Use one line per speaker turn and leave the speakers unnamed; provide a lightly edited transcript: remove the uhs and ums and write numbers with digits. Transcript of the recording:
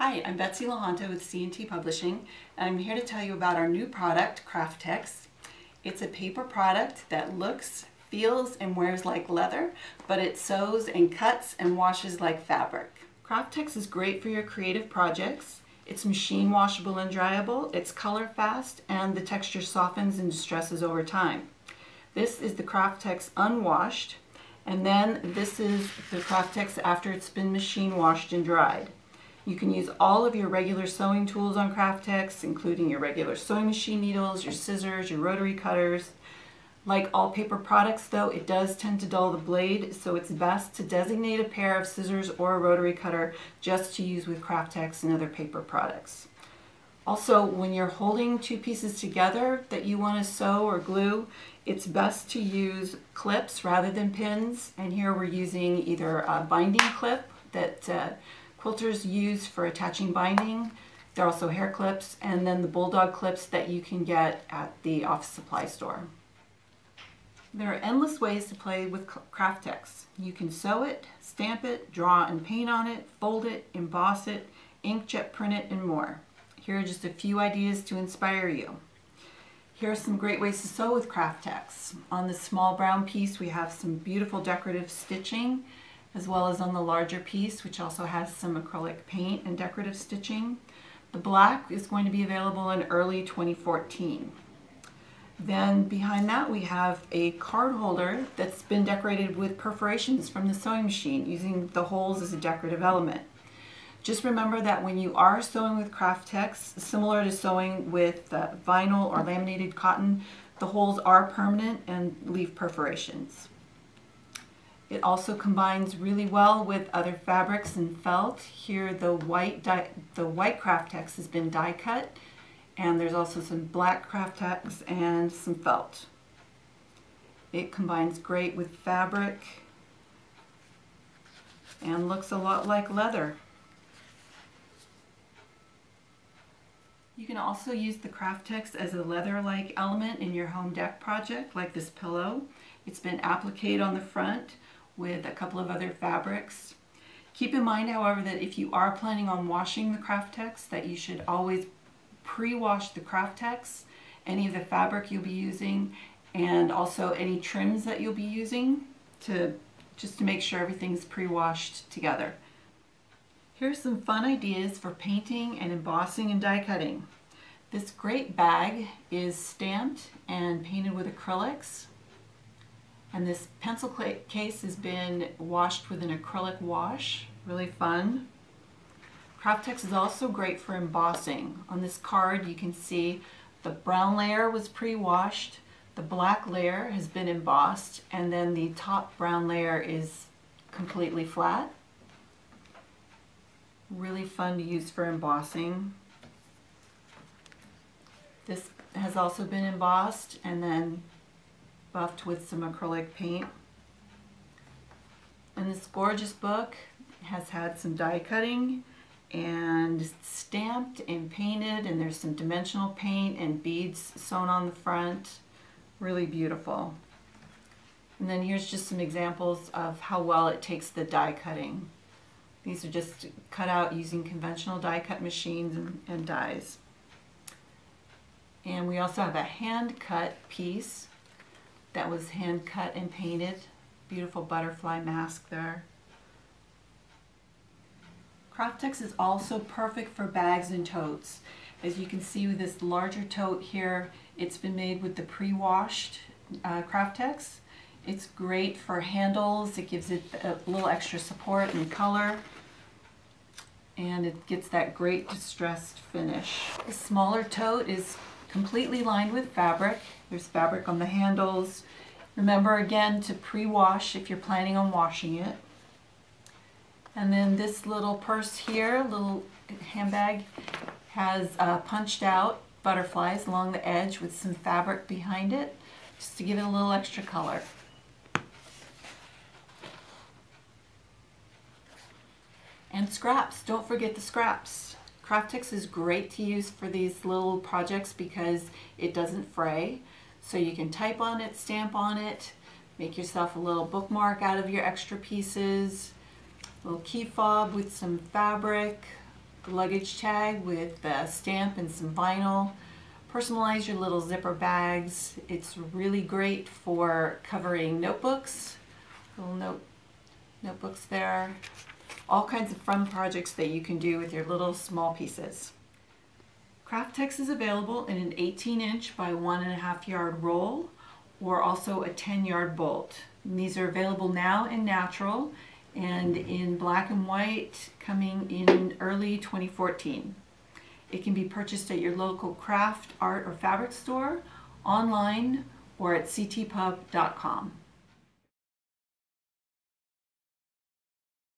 Hi, I'm Betsy Lahonta with C&T Publishing, and I'm here to tell you about our new product, Kraft Tex. It's a paper product that looks, feels, and wears like leather, but it sews and cuts and washes like fabric. Kraft Tex is great for your creative projects. It's machine washable and dryable, it's color fast, and the texture softens and distresses over time. This is the Kraft Tex unwashed, and then this is the Kraft Tex after it's been machine washed and dried. You can use all of your regular sewing tools on Kraft Tex, including your regular sewing machine needles, your scissors, your rotary cutters. Like all paper products though, it does tend to dull the blade, so it's best to designate a pair of scissors or a rotary cutter just to use with Kraft Tex and other paper products. Also, when you're holding two pieces together that you want to sew or glue, it's best to use clips rather than pins. And here we're using either a binding clip that quilters use for attaching binding. There are also hair clips, and then the bulldog clips that you can get at the office supply store. There are endless ways to play with Kraft Tex. You can sew it, stamp it, draw and paint on it, fold it, emboss it, inkjet print it, and more. Here are just a few ideas to inspire you. Here are some great ways to sew with Kraft Tex. On this small brown piece we have some beautiful decorative stitching, as well as on the larger piece, which also has some acrylic paint and decorative stitching. The black is going to be available in early 2014. Then behind that we have a card holder that's been decorated with perforations from the sewing machine, using the holes as a decorative element. Just remember that when you are sewing with Kraft Tex, similar to sewing with vinyl or laminated cotton, the holes are permanent and leave perforations. It also combines really well with other fabrics and felt. Here the white Kraft Tex has been die cut, and there's also some black Kraft Tex and some felt. It combines great with fabric and looks a lot like leather. You can also use the Kraft Tex as a leather-like element in your home deck project, like this pillow. It's been appliqued on the front with a couple of other fabrics. Keep in mind, however, that if you are planning on washing the Kraft Tex, that you should always pre-wash the Kraft Tex, any of the fabric you'll be using, and also any trims that you'll be using, just to make sure everything's pre-washed together. Here's some fun ideas for painting and embossing and die cutting. This great bag is stamped and painted with acrylics. And this pencil case has been washed with an acrylic wash. Really fun. Kraft Tex is also great for embossing. On this card you can see the brown layer was pre-washed, the black layer has been embossed, and then the top brown layer is completely flat. Really fun to use for embossing. This has also been embossed and then buffed with some acrylic paint. And this gorgeous book has had some die cutting and stamped and painted, and there's some dimensional paint and beads sewn on the front. Really beautiful. And then here's just some examples of how well it takes the die cutting. These are just cut out using conventional die cut machines and dies. And we also have a hand cut piece that was hand cut and painted. Beautiful butterfly mask there. Kraft Tex is also perfect for bags and totes. As you can see with this larger tote here, it's been made with the pre-washed Kraft Tex. It's great for handles. It gives it a little extra support and color, and it gets that great distressed finish. The smaller tote is completely lined with fabric. There's fabric on the handles. Remember again to pre-wash if you're planning on washing it. And then this little purse here, little handbag, has punched out butterflies along the edge with some fabric behind it, just to give it a little extra color. And scraps, don't forget the scraps. Kraft Tex is great to use for these little projects because it doesn't fray. So you can type on it, stamp on it, make yourself a little bookmark out of your extra pieces, a little key fob with some fabric, luggage tag with a stamp and some vinyl. Personalize your little zipper bags. It's really great for covering notebooks, little notebooks there. All kinds of fun projects that you can do with your little small pieces. Kraft Tex is available in an 18-inch by 1.5 yard roll or also a 10-yard bolt. And these are available now in natural and in black and white coming in early 2014. It can be purchased at your local craft, art, or fabric store, online, or at ctpub.com.